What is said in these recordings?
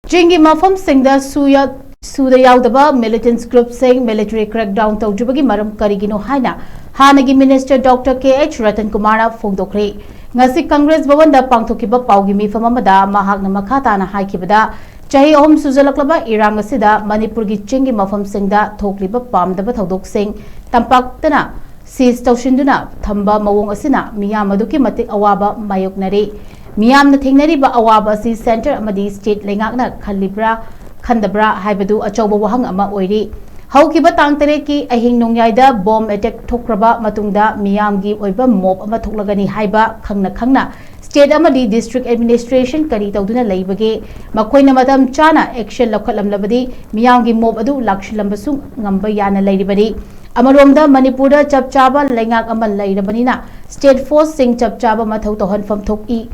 Jingi Mafam Singh the Suda Yaudaba, militants group saying military crackdown to Jubagi Maram Karigino Haina, Hanagi Minister Dr. K.H. Ratan Kumara Fogdokri. Ngasi Congress Bawanda Pangtokiba Paugimi Famamada, Mahagna Makata na Haikibada, Chahi Om Suzalaklaba, Irangasida, Manipurgi Jingi Mafam Singh the Tokliba Pam the Batodok Singh, Tampaktana, Sis Toshinduna, Tamba Mawong Asina, Miyamaduki Mati Awaba, Mayoknari. Miyam the Tingnariba Awaba si Center Amadi State Lengakna Kalibra Kandabra Haibadu Achoba Wahang Ama Oiri. Haukiba Tangtareki Ahing Nungyaida bomb attack Tokraba Matunda Miyam gi Oiba Mob Amatuklagani Haiba Kangna State Amadi District Administration Karita Duna Laibage Makoina Madam Chana Action Lokalam Labadi Miyam gi Mob Adu Lakshilambasung Ngambayana Ladibadi Amaromda Manipura Chapchaba Lengak Amal Laidabanina State Force Sing Chapchaba Matautohan from Toki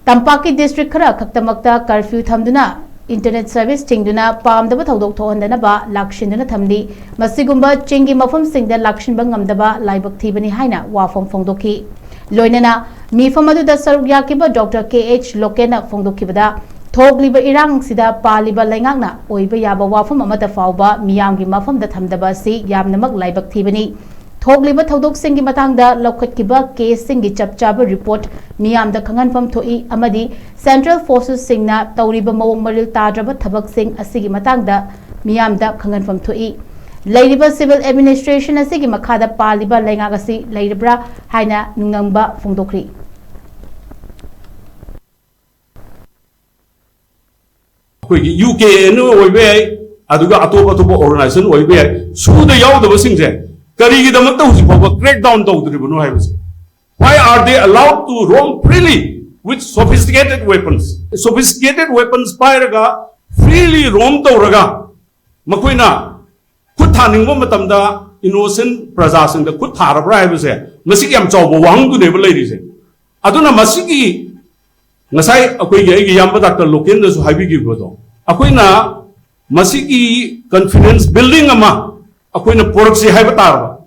Tampaki District Kara Kaktamakta Curfew Thamduna Internet Service Tingduna Palm the Batodok Tohandanaba Lakshindana Thamdi Masigumba Chingi Mafam Singh the Lakshin Bangamdaba Laibak Tibani Haina Wafam Fongdoki Loinana Mifamadu the Sarugyakiba Dr. K.H. Lokena Fongdokibada Togliba Irang Sida Paliba Lengagna Oiba Yaba Wafam Amata Fauba Miyangi Mafam the Thamdaba Si Yamnamak Laibak Tibani Togliba Todok Singi Matanga Lokatkiba Case Singi Chapchaba report Miyam the Kanganfam Toi Amadi Central Forces Singna Tauriba Mawong Maril Tadraba Tabak Sing Asigi Matanga Miyam the Kanganfam Toi Ladiba Civil Administration Asigi Makada Paliba Lengagasi Ladibra Haina Nungamba Fungdokri UK no Oibe Aduga Atoba organization Oibe Suda Yaw the Singze. Crackdown why are they allowed to roam freely with sophisticated weapons? Sophisticated weapons freely roam to Makuina Kutaning Matamda innocent Prazas the Kutara Bribes, Masiki am Chobo Wang to never ladies. Aduna Masiki Nasai Akway Yambata Lokindas Habibi Godo. Akwina Masiki confidence building ama. Akwina Porksi Haibatar.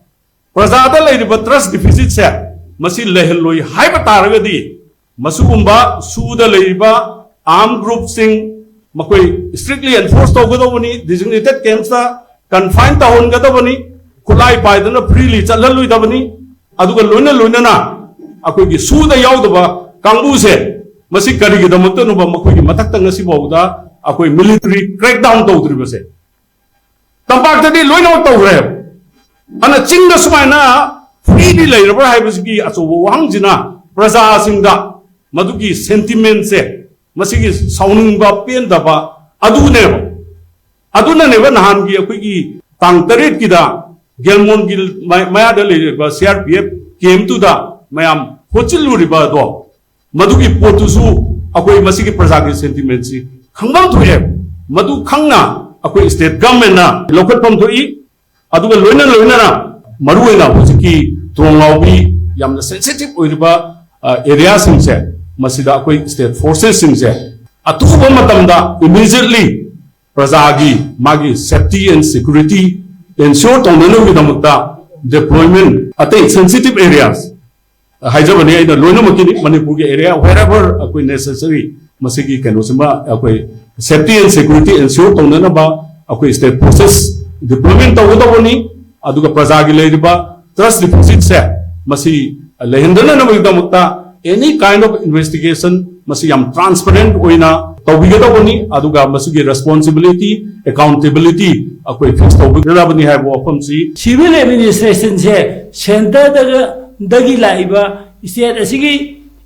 Prasada lady but trust deficit set. Masi Leheloi Haibataragadi. Masumba, Suda Leiba, armed group sing, Makoi strictly enforced Ogodovani, designated Kemsa, confined town Gadavani, Kulai Biden freely Chalalui Davani, Aduga Luna Lunana, Akogi Suda Yaudaba, Kambuse, Masi Karigi the Montanova Makoi Matatangasi Boda, Akoi military crackdown to Tribase. Tampak tadi loin out to grab. Ana chinga sumaina freely later Haibski as a Wangjina, Praza Singda, Maduki sentiment se, Masiki sounding ba pen daba, Aduna never Hangi a quickie, Tangtarit Kida, Gelmon Gil, Mayadali, CRPF came to the Mayam, Hochilu Ribado, Maduki Potusu, Akoi Masiki Prazaki sentiments, Kangan to him, Madu Kanga. Akwai state government na local pam to I aduga loina na maruina hojiki trongawi yamna sensitive oiriba area singse masida akwai state forces singse atuba matamda immediately prajagi magi safety and security ensure tongdana vidamukta deployment at sensitive areas haijabani aida loina makini manipur ge area wherever akwai necessary masigi kenosima akwai safety and security ensure tongdana ba akwai state forces deployment tawdaboni aduga prajagi leiba trust deficit se masi lehendana na magdamukta any kind of investigation masi yam transparent oina tawbigadaboni aduga masugi responsibility accountability akwai fix tawbigadabani haibo apamsi civil administration se center dagi laiba state asigi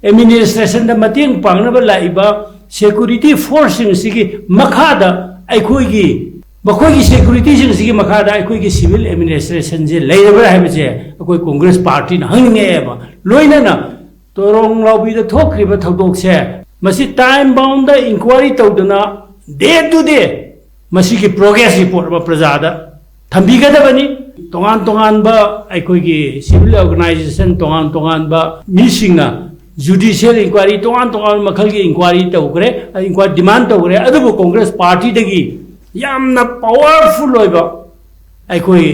administration da mateng pangnaba laiba security forcing sigi makada aikhoigi makhoigi security sigi makada aikhoigi civil administration je leibra haibje akoi congress party na hanginge ba loina na torong lobby da thokriba thodok se masi time bound da inquiry tawdana day to day masi ki progress report ba prajada thambiga da bani tongan ba aikhoigi civil organization tongan ba misingna judicial inquiry tongan makal ki inquiry tawgre inquiry demand tawgre adu congress party dagi yamna powerful loiba aikoi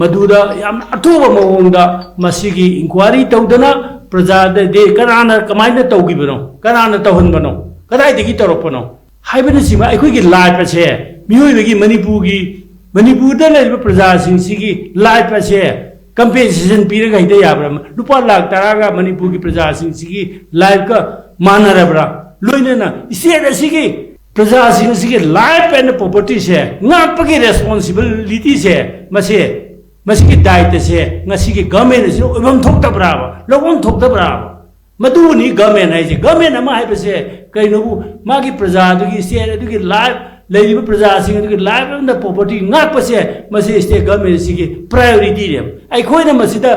maduda yamna atuba mawongda masigi inquiry tawdana prajada de kanana kamaina tawgibano kanana tawhanbano kadai digi taropano हाइबनसिंगा अखोई life से मियोइबगी मणिपुर प्रजा सिंह life से compensation पीरगा हिते याब्रा लुपा लाख तरागा मणिपुर की प्रजा सिंह life का मानरब्रा लोइनना स्टेट असिगी प्रजा सिंह लाइफ एंड प्रॉपर्टी से नापगी रेस्पॉन्सिबिलिटी से मसे मसिगी दायित्व से ngasiगी गवर्नमेंट से ओबम थोक्तब्राबा लोगोन थोक्तब्राबा मदुनी गवर्नमेंट है गवर्नमेंट अमा है से कईनबु मागी प्रजा दुगी स्टेट दुगी लाइफ लेरिबा प्रजा सिंह दुगी लाइफ एंड प्रॉपर्टी नापसे मसे स्टेट गवर्नमेंट सिगी प्रायोरिटी रे अखोइना मसिदा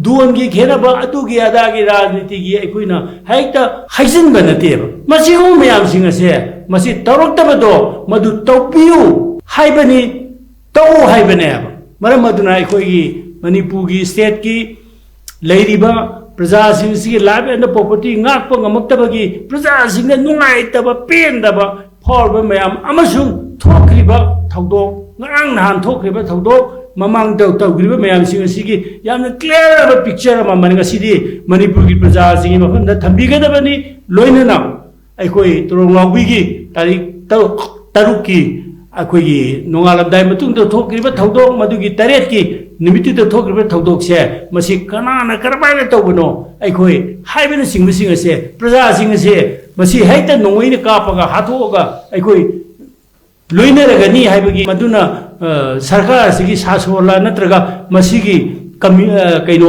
दुम की खेनबा अतुगी अदागी राजनीति की अखोइना हेक्ता हाइजिनबा नतेबा मसिगु मयाम सिंह से मसि तौरक्तबदो मदु तौपियु हाइबनी तौ हाइबने मरम मदुना अखोइगी मणिपुर की स्टेट की लेरिबा प्रजा सिंह life and property ngakpa ngamaktabagi प्रजा सिंह नुंगाइतबा पेंदबा फॉरबा मैम अमसुंग थोक्रिबा थौदोक ngang nahan थोक्रिबा थौदोक ममांग तौग्रिबा मैम सिंह सिगी यामना क्लियर पिक्चर अमा मनगा सिदी मणिपुर की प्रजा सिंह मफमदा थंबिगदबनी लोइनना अखोई तोरंगलाउबीगी तारीख तरुक की अखोई नोंगालमदाय मतुंग थोक्रिबा थौदोक मदुगी तरेत की निमित्ति थोक्रिबा थौदोक से मसि कनाना करबाय तौबनो अखोई हाइबन सिंह से प्रजा सिंह से मसि हेक्ता नोंगैन कापगा हाथोगा अखोई लोइनरगनी हाइबगी मदुना सरकार सिगी सासोला नत्रगा मसिगी कमी कइनो